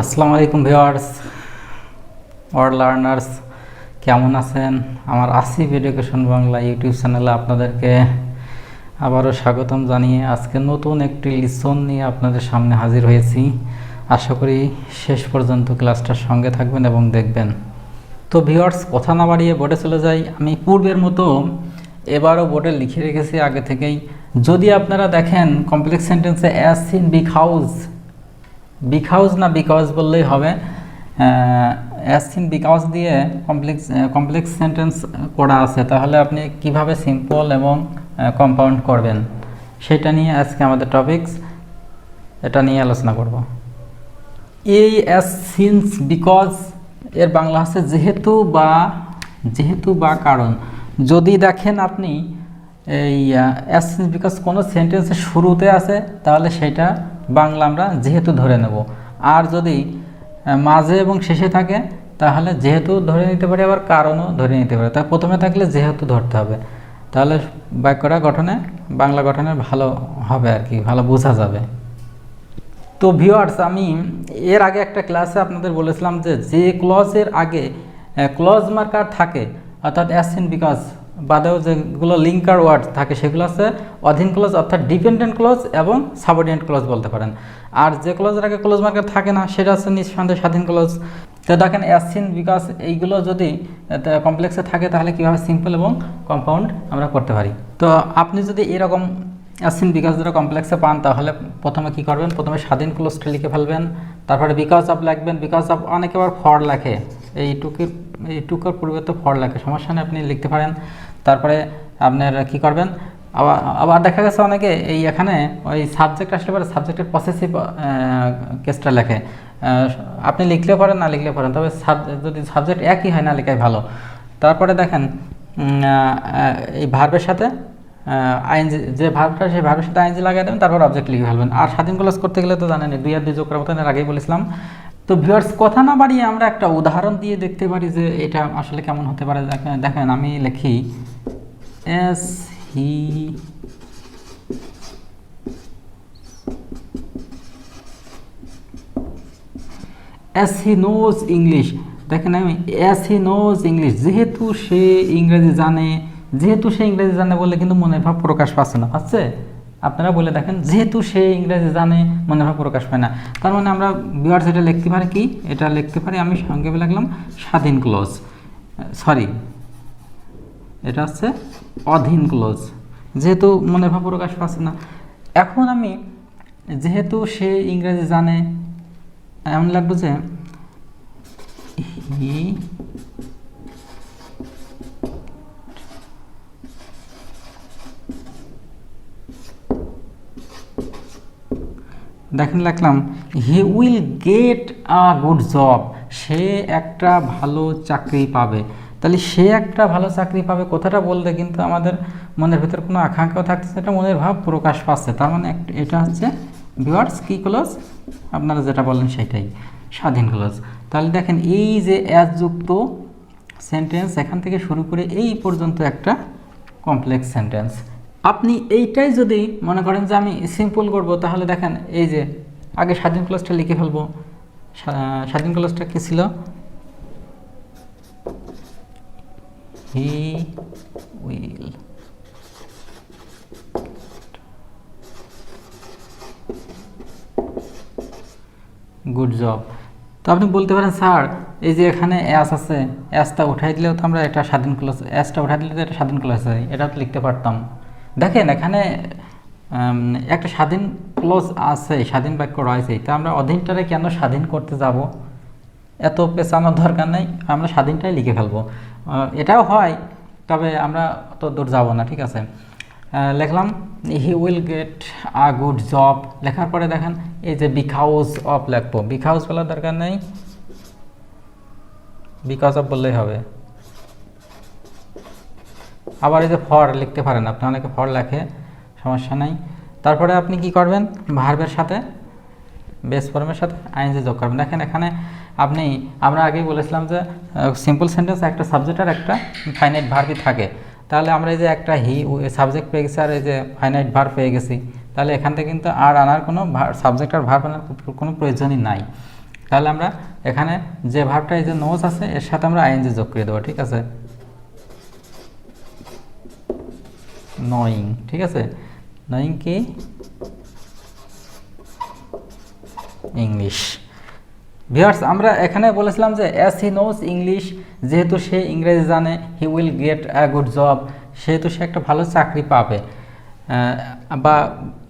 আসসালামু আলাইকুম viewers, world learners, কেমন আছেন? আমার আসিফ এডুকেশন বাংলা ইউটিউব চ্যানেলে আপনাদেরকে আবারও স্বাগতম জানিয়ে আজকে নতুন একটি লিসন নিয়ে আপনাদের সামনে হাজির হয়েছি। আশা করি শেষ পর্যন্ত ক্লাসটার সঙ্গে থাকবেন এবং দেখবেন। তো ভিউয়ার্স, কথা না বাড়িয়ে বোর্ডে চলে যাই। আমি পূর্বের মতো এবারও বোর্ডে লিখে রেখেছি আগে থেকেই। যদি আপনারা দেখেন কমপ্লেক্স সেন্টেন্সে অ্যাজ সিন বিগ হাউস না বিকজ বললেই হবে, অ্যাজ সিন বিকজ দিয়ে কমপ্লেক্স সেন্টেন্স করা আছে, তাহলে আপনি কিভাবে সিম্পল এবং কম্পাউন্ড করবেন সেটা নিয়ে আজকে আমাদের টপিকস, এটা নিয়ে আলোচনা করব। এই অ্যাজ সিন্স বিকজ এর বাংলা হচ্ছে যেহেতু বা কারণ। যদি দেখেন আপনি এই অ্যাজ সিন্স বিকজ কোনো সেন্টেন্সের শুরুতে আছে, তাহলে সেটা বাংলা আমরা যেহেতু ধরে নেব। আর যদি মাঝে এবং শেষে থাকে, তাহলে যেহেতু ধরে নিতে পারি, আবার কারণও ধরে নিতে পারি। তাই প্রথমে থাকলে যেহেতু ধরতে হবে, তাহলে বাক্যটা বাংলা গঠনে ভালো হবে আর কি, ভালো বোঝা যাবে। তো ভিউয়ার্স, আমি এর আগে একটা ক্লাসে আপনাদের বলেছিলাম যে ক্লজের আগে ক্লজ মার্কার থাকে, অর্থাৎ অ্যাজ সিন বিকজ বাদেও যেগুলো লিঙ্কার ওয়ার্ড থাকে সেগুলো আছে অধীন ক্লজ, অর্থাৎ ডিপেন্ডেন্ট ক্লজ এবং সাবঅর্ডিনেট ক্লজ বলতে পারেন। আর যে ক্লজের আগে ক্লজ মার্কার থাকে না, সেটা হচ্ছে নিঃসন্দেহে স্বাধীন ক্লজ। তো দেখেন অ্যাজ সিন বিকজ এইগুলো যদি কমপ্লেক্সে থাকে, তাহলে কীভাবে সিম্পল এবং কম্পাউন্ড আমরা করতে পারি। তো আপনি যদি এরকম অ্যাজ সিন বিকজ দ্বারা কমপ্লেক্সে পান, তাহলে প্রথমে কি করবেন? প্রথমে স্বাধীন ক্লজটা লিখে ফেলবেন, তারপরে বিকজ অফ লিখবেন। বিকজ অফ অনেকে আবার ফর লেখে, এইটুকুর পূর্বে তো ফর লেখে, সমস্যা নেই, আপনি লিখতে পারেন। তারপরে আপনার কি করবেন? আবার দেখা গেছে অনেকে এই এখানে ওই সাবজেক্ট আসলে পরে সাবজেক্টের পসেসিভ কেসটা লেখে। আপনি লিখলেও পারেন, না লিখলেও পারেন, তবে যদি সাবজেক্ট একই হয়, না লেখাই ভালো। তারপরে দেখেন এই ভার্বের সাথে আইএনজি, যে ভার্বটা সেই ভার্বের সাথে আইএনজি লাগিয়ে দেবেন, তারপর অবজেক্ট লিখে ফেলবেন। আর স্বাধীন ক্লজ করতে গেলে তো জানেন 2 আর 2 যোগ করার মতো, এর আগেই বলেছিলাম। তো ভিউয়ার্স, কথা না বাড়িয়ে আমরা একটা উদাহরণ দিয়ে দেখতে পারি যে এটা আসলে কেমন হতে পারে। দেখেন আমি লিখি এস হি নোজ ইংলিশ। দেখেন আমি অ্যাজ হি নোজ ইংলিশ, যেহেতু সে ইংরেজি জানে বলে কিন্তু মনের ভাব প্রকাশ পাচ্ছে না, পাচ্ছে? আপনারা বলে দেখেন, যেহেতু সে ইংরেজি জানে মনের ভাব প্রকাশ পায় না। তার মানে আমরা ভিউয়ার্স এটা লিখতে পারি কি? এটা লিখতে পারি, আমি সংক্ষেপে লিখলাম স্বাধীন ক্লজ, এটা হচ্ছে অধীন ক্লজ, যেহেতু মনের ভাব প্রকাশ পাচ্ছে না। এখন আমি যেহেতু সে ইংরেজি জানে, এমন লাগবে যে হি দেখেন লিখলাম he will get a good job, সে একটা ভালো চাকরি পাবে। তাহলে সে একটা ভালো চাকরি পাবে কথাটা বলতে কিন্তু আমাদের মনের ভিতর কোনো আকাঙ্ক্ষাও থাকতেছে, এটা মনের ভাব প্রকাশ পাচ্ছে। তার মানে এটা হচ্ছে ভিউয়ার্স কি ক্লজ? আপনারা যেটা বললেন সেটাই স্বাধীন ক্লজ। তাহলে দেখেন এই যে অ্যাজ যুক্ত সেন্টেন্স, এখান থেকে শুরু করে এই পর্যন্ত একটা কমপ্লেক্স সেন্টেন্স। আপনি এইটাই যদি মনে করেন যে আমি সিম্পল করব, তাহলে দেখেন এই যে আগে স্বাধীন ক্লজটা লিখে ফেলবো। স্বাধীন ক্লজটা কি ছিল? He will good job. তো আপনি বলতে পারেন স্যার, এই যে এখানে অ্যাস আছে, অ্যাসটা উঠাই দিলেও তো আমরা এটা স্বাধীন ক্লজ, অ্যাসটা উঠাই দিলে তো এটা স্বাধীন ক্লজ হয়, এটা তো লিখতে পারতাম। দেখেন এখানে একটা স্বাধীন ক্লজ আছে, স্বাধীন বাক্য রয়েছে, তা আমরা অধীনটারে কেন স্বাধীন করতে যাব? এত পেছানোর দরকার নেই, আমরা স্বাধীনটাই লিখে ফেলবো। এটাও হয়, তবে আমরা অত দূর যাব না, ঠিক আছে? লিখলাম he will get a good job. লেখার পরে দেখেন এই যে বিকজ অফ লিখবো, বিকজ বলার দরকার নেই, বিকজ অফ বললেই হবে। আবার এই যে ফর লিখতে পারেন আপনি, অনেকে ফর লেখে, সমস্যা নাই। তারপরে আপনি কি করবেন? ভার্বের সাথে বেস ফর্মের সাথে আইএনজি যোগ করবেন। দেখেন এখানে আমরা আগেই বলেছিলাম যে সিম্পল সেন্টেন্স একটা সাবজেক্ট আর একটা ফাইনাইট ভার্বই থাকে। তাহলে আমরা এই যে একটা সাবজেক্ট পেয়ে গেছি আর এই যে ফাইনাইট ভার্ব পেয়ে গেছি, তাহলে এখান থেকে কিন্তু আর আনার কোনো সাবজেক্ট আর ভার্ব আনার কোনো প্রয়োজনই নাই। তাহলে আমরা এখানে যে ভার্বটা এই যে নোজ আছে এর সাথে আমরা আইএনজি যোগ করে দেবো, ঠিক আছে, নোয়িং, ঠিক আছে, নোয়িং কি ইংলিশ। ভিউয়ার্স আমরা এখানে বলেছিলাম যে অ্যাজ হি নোজ ইংলিশ, যেহেতু সে ইংরেজি জানে, হি will get a good job, সেহেতু সে একটা ভালো চাকরি পাবে বা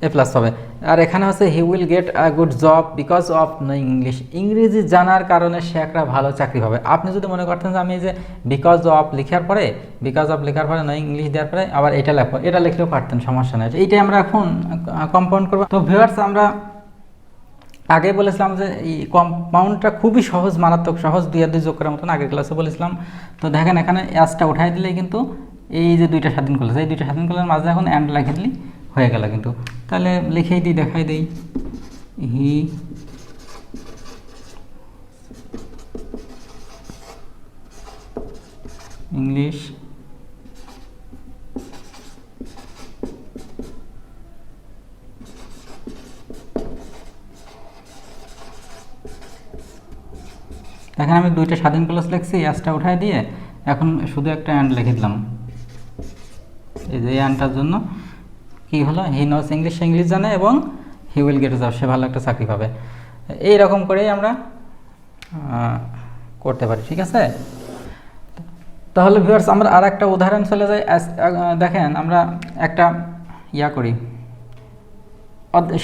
এ প্লাস হবে। আর এখানে হচ্ছে হি will get a good job because of knowing English, ইংরেজি জানার কারণে সে একটা ভালো চাকরি পাবে। আপনি যদি মনে করতেন যে আমি যে বিকজ অফ লেখার পরে নোয়িং ইংলিশ দেওয়ার পরে আবার এটা লেখো, এটা লিখলেও পারতেন, সমস্যা নেই। এইটাই আমরা এখন কম্পাউন্ড করবো। তো ভিউয়ার্স আমরা আগে বলেছিলাম যে এই কম্পাউন্ডটা খুবই সহজ, মারাত্মক সহজ, 2 আর 2 যোগ করার মতন আগের ক্লাসে বলেছিলাম। তো দেখেন এখানে অ্যাসটা উঠাই দিলেই কিন্তু এই যে দুইটা স্বাধীন কলেজ, এই দুইটা স্বাধীন কলেজের মাঝে এখন অ্যান্ড লিখে দিলেই হয়ে গেল কিন্তু। তাহলে লিখেই দিই, দেখাই দিই, হি ইংলিশ দেখেন আমি দুইটা স্বাধীন ক্লাস লিখছি, অ্যাসটা উঠাই দিয়ে এখন শুধু একটা অ্যান্ড লিখে দিলাম। এই যে অ্যান্ডটার জন্য কি হলো, হি নোস ইংলিশ, ইংলিশ জানে, এবং হি উইল গেট জব, সে ভালো একটা চাকরি পাবে। এইরকম করেই আমরা করতে পারি, ঠিক আছে। তাহলে ভিউয়ার্স আমরা আর একটা উদাহরণ চলে যাই। দেখেন আমরা একটা ইয়া করি,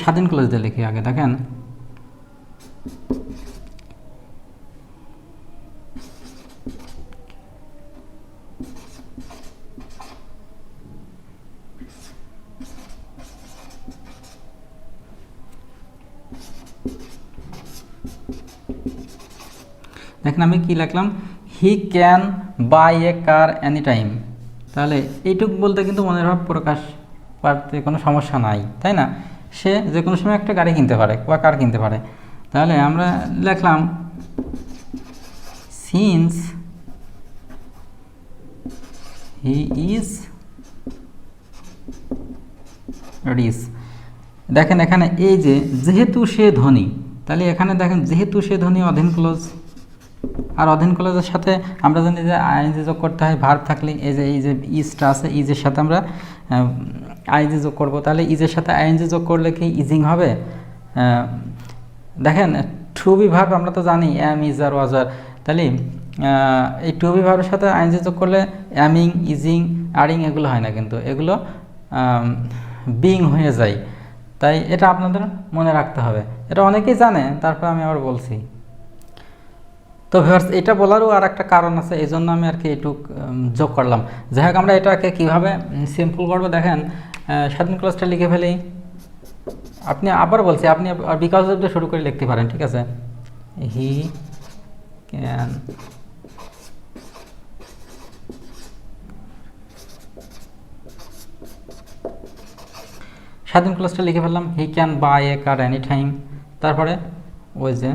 স্বাধীন ক্লাস দিয়ে লিখি আগে। দেখেন দেখেন আমি কি লিখলাম, হি can by A car any time. তাহলে এইটুক বলতে কিন্তু মনের ভাব প্রকাশ পারতে কোনো সমস্যা নাই, তাই না? সে যে কোনো সময় একটা গাড়ি কিনতে পারে বা কার কিনতে পারে। তাহলে আমরা লিখলাম সিন্স হি ইজ রিচ। দেখেন এখানে এই যে যেহেতু সে ধনী, তাহলে এখানে দেখেন যেহেতু সে ধনী অধীন ক্লোজ, আর অধীন ক্লোজের সাথে আমরা জানি যে আইএনজি যোগ করতে হয় ভার্ব থাকলে। এই যে ইজটা আছে, ইজের সাথে আমরা আইএনজি যোগ করব। তাহলে ইজের সাথে আইএনজি যোগ করলে কি ইজিং হবে? দেখেন টু বি ভার্ব আমরা তো জানি এম, ইজ, আর, ওয়াজ, আর। তাহলে এই টু বি ভার্বের সাথে আইএনজি যোগ করলে অ্যামিং, ইজিং, আরিং এগুলো হয় না, কিন্তু এগুলো বিং হয়ে যায়। তাই এটা আপনাদের মনে রাখতে হবে, এটা অনেকেই জানে, তারপর আমি আবার বলছি। তো ভিউয়ার্স এটা বলারও আর একটা কারণ আছে, এই জন্য আমি আর কি এইটুক যোগ করলাম। যাই হোক আমরা এটাকে কীভাবে সিম্পল করবো, দেখেন স্বাধীন ক্লাসটা লিখে ফেলি। আপনি আবার বলছি, আপনি বিকজ অফ দিয়ে শুরু করে লিখতে পারেন, ঠিক আছে। হি ক্যান স্বাধীন ক্লাসটা লিখে ফেললাম, হি can by A car any time. তারপরে ওই যে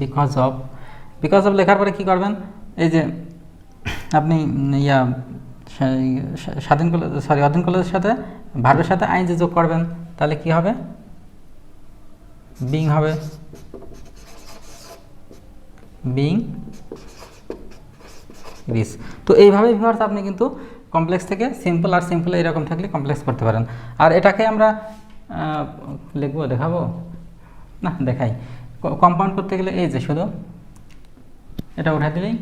বিকজ অফ লেখার পরে কি করবেন, এই যে আপনি অধীন কলেজের সাথে ভার্বের সাথে আইএনজি যোগ করবেন। তাহলে কি হবে, বিং হবে, বিং রিচ। তো এইভাবে ভিউয়ার্স আপনি কিন্তু কমপ্লেক্স থেকে সিম্পল, আর সিম্পল এরকম থাকলে কমপ্লেক্স করতে পারেন। আর এটাকে আমরা লিখবো, দেখাবো না, দেখাই। কম্পাউন্ড করতে গেলে এই যে শুধু এটা উঠাই দিলেই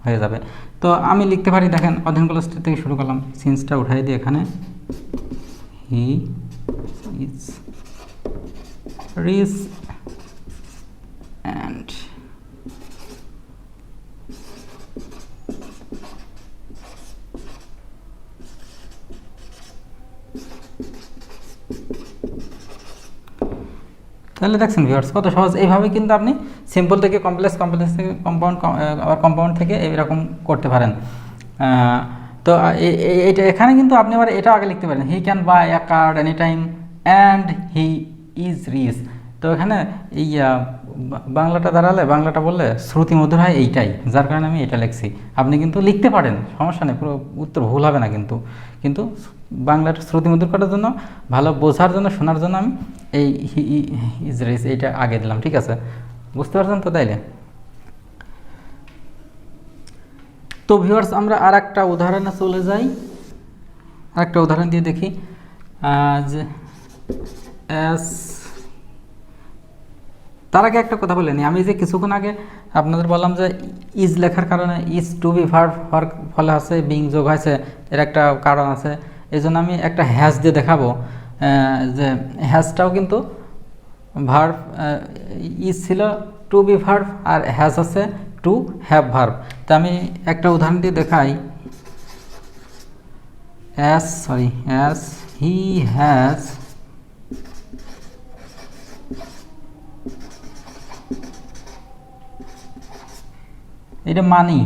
হয়ে যাবে। তো আমি লিখতে পারি, দেখেন অধীন ক্লাস থেকে শুরু করলাম, সিন্সটা উঠাই দিই এখানে, হি ইজ রিচ অ্যান্ড তাহলে দেখছেন ভিউয়ার্স কত সহজ। এইভাবে কিন্তু আপনি সিম্পল থেকে কমপ্লেক্স, কমপ্লেক্স থেকে কম্পাউন্ড, আবার কম্পাউন্ড থেকে এইরকম করতে পারেন। তো এইটা এখানে কিন্তু আপনি আবার এটা আগে লিখতে পারেন, he can buy a car any time and he is rich. তো এখানে এই বাংলাটা দাঁড়ালে, বাংলাটা বললে শ্রুতি মধুর হয়, এইটাই যার কারণে আমি এটা লিখছি। আপনি কিন্তু লিখতে পারেন, সমস্যা নেই, পুরো উত্তর ভুল হবে না, কিন্তু কিন্তু বাংলাটা শ্রুতি মধুর করার জন্য, ভালো বোঝার জন্য, শোনার জন্য আমি এই ইজ রেস এইটা আগে দিলাম। ঠিক আছে, বুঝতে পারছেন তো তাইলে? তো ভিউয়ার্স, আমরা আর একটা উদাহরণে চলে যাই, আর একটা উদাহরণ দিয়ে দেখি। যে এস, তার আগে একটা কথা বলে নিই, আমি যে কিছুক্ষণ আগে আপনাদের বললাম যে ইজ লেখার কারণে ইজ টু বি ভার্ব হওয়ার ফলে আছে বিং যোগ হয়েছে, এর একটা কারণ আছে। এই জন্য আমি একটা হ্যাজ দিয়ে দেখাবো যে হ্যাজটাও কিন্তু ভার্ব, ইজ ছিল টু বি ভার্ব, আর হ্যাজ আছে টু হ্যাভ ভার্ব। তা আমি একটা উদাহরণ দিয়ে দেখাই। অ্যাজ হি হ্যাজ এটা মানি।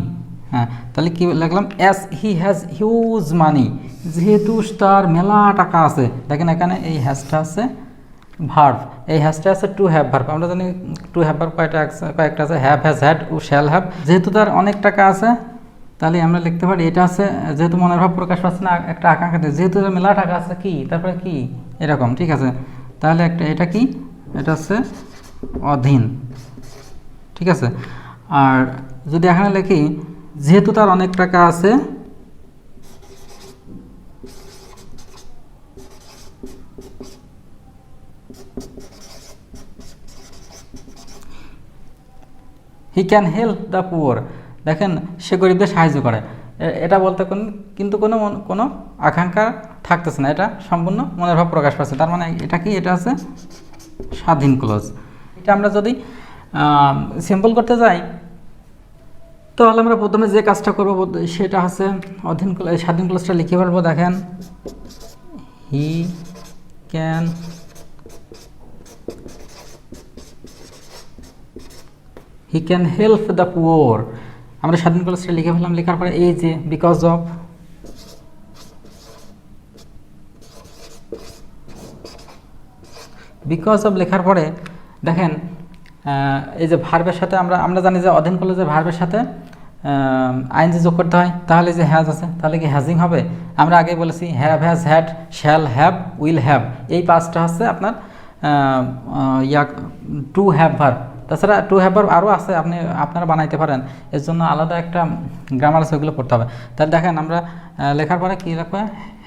হ্যাঁ, তাহলে কি লিখলাম? অ্যাজ হি হ্যাজ হিউজ মানি, যেহেতু তার মেলা টাকা আছে। দেখেন এখানে এই হ্যাজটা আছে ভার্ব, এই হ্যাজটা আছে টু হ্যাভ ভার্ব। আমরা জানি টু হ্যাভ ভার্ব কয়েকটা আছে, হ্যাভ, হ্যাজ, হ্যাড ও শ্যাল হ্যাভ। যেহেতু তার অনেক টাকা আছে, তাহলে আমরা লিখতে পারি এটা আছে, যেহেতু মনের ভাব প্রকাশ পাচ্ছে না, একটা আকাঙ্ক্ষা, যেহেতু তার মেলা টাকা আছে কি, তারপরে কি এরকম। ঠিক আছে, তাহলে একটা এটা কি, এটা হচ্ছে অধীন। ঠিক আছে, আর যদি এখানে লিখি যেহেতু তার অনেক টাকা আছে, he can help the poor. দেখেন সে গরিবদের সাহায্য করে, এটা বলতে কিন্তু কোনো আকাঙ্ক্ষা থাকতেছে না, এটা সম্পূর্ণ মনের ভাব প্রকাশ পাচ্ছে। তার মানে এটা কি, এটা আছে স্বাধীন ক্লোজ। এটা আমরা যদি সিম্পল করতে যাই, তাহলে আমরা প্রথমে যে কাজটা করব সেটা হচ্ছে স্বাধীন ক্লোজটা লিখে ফেলবো। দেখেন he can help the poor. আমরা স্বাধীন ক্লোজটা লিখে ফেললাম, লেখার পরে এই যে বিকজ অফ লেখার পরে দেখেন এই যে ভার্বের সাথে আমরা জানি যে অধীন ক্লোজে ভার্বের সাথে আইএনজি যোগ করতে হয়, তাহলে যে হ্যাজ আছে, তাহলে কি হ্যাজিং হবে? আমরা আগে বলেছি have, has, had, shall have, will have, এই পাঁচটা হচ্ছে আপনার টু হ্যাভ ভার্ব। তাছাড়া টু হ্যাভ ভার্ব আরও আছে, আপনারা বানাইতে পারেন, এর জন্য আলাদা একটা গ্রামার আছে, ওইগুলো পড়তে হবে। তাহলে দেখেন আমরা লেখার পরে কী লিখবো,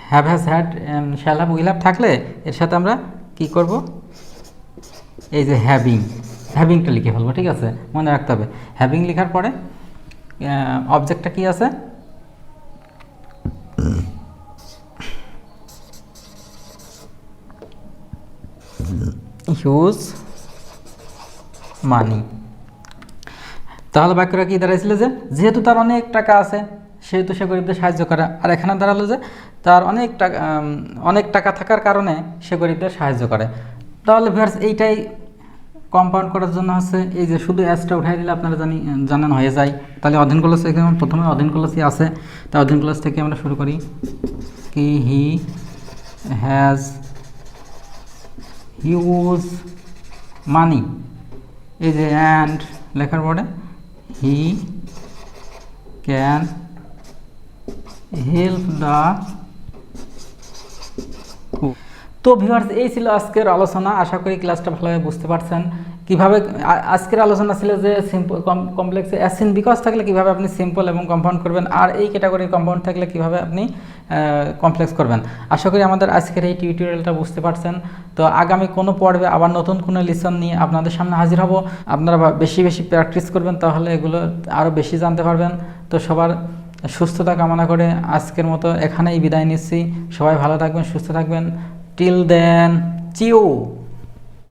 have, has, had, shall have, will have থাকলে এর সাথে আমরা কি করব, এই যে হ্যাভিংটা লিখে ফেলবো। ঠিক আছে, মনে রাখতে হবে। হ্যাভিং লেখার পরে অবজেক্টটা কি আছে, হিউজ মানি। তাহলে বাক্যটা কি দাঁড়াইছিল যে যেহেতু তার অনেক টাকা আছে সেহেতু সে গরিবদের সাহায্য করে, আর এখানে দাঁড়ালো যে তার অনেক টাকা থাকার কারণে সে গরিবদের সাহায্য করে। তাহলে ভিউয়ার্স এইটাই কম্পাউন্ড করার জন্য হচ্ছে এই যে শুধু অ্যাজটা উঠাই দিলে আপনারা জানেন হয়ে যায়। তাহলে অধীন ক্লোজ এখানে প্রথমে অধীন ক্লোজই আছে, তাই অধীন ক্লোজ থেকে আমরা শুরু করি কি হি হ্যাজ হিউজ মানি, এই যে অ্যান্ড লেখার পরে হি ক্যান হেল্প দ্য। তো ভিউয়ার্স, এই ছিল আজকের আলোচনা। আশা করি ক্লাসটা ভালোভাবে বুঝতে পারছেন। কিভাবে আজকের আলোচনা ছিল যে সিম্পল কমপ্লেক্সে অ্যাসিন বিকজ থাকলে কিভাবে আপনি সিম্পল এবং কম্পাউন্ড করবেন, আর এই ক্যাটাগরির কম্পাউন্ড থাকলে কিভাবে আপনি কমপ্লেক্স করবেন। আশা করি আমাদের আজকের এই টিউটোরিয়ালটা বুঝতে পারছেন। তো আগামী কোনো পর্বে আবার নতুন কোনো লেসন নিয়ে আপনাদের সামনে হাজির হব। আপনারা বেশি বেশি প্র্যাকটিস করবেন, তাহলে এগুলো আরও বেশি জানতে পারবেন। তো সবার সুস্থতা কামনা করে আজকের মতো এখানেই বিদায় নিচ্ছি। সবাই ভালো থাকবেন, সুস্থ থাকবেন। Till then, chew.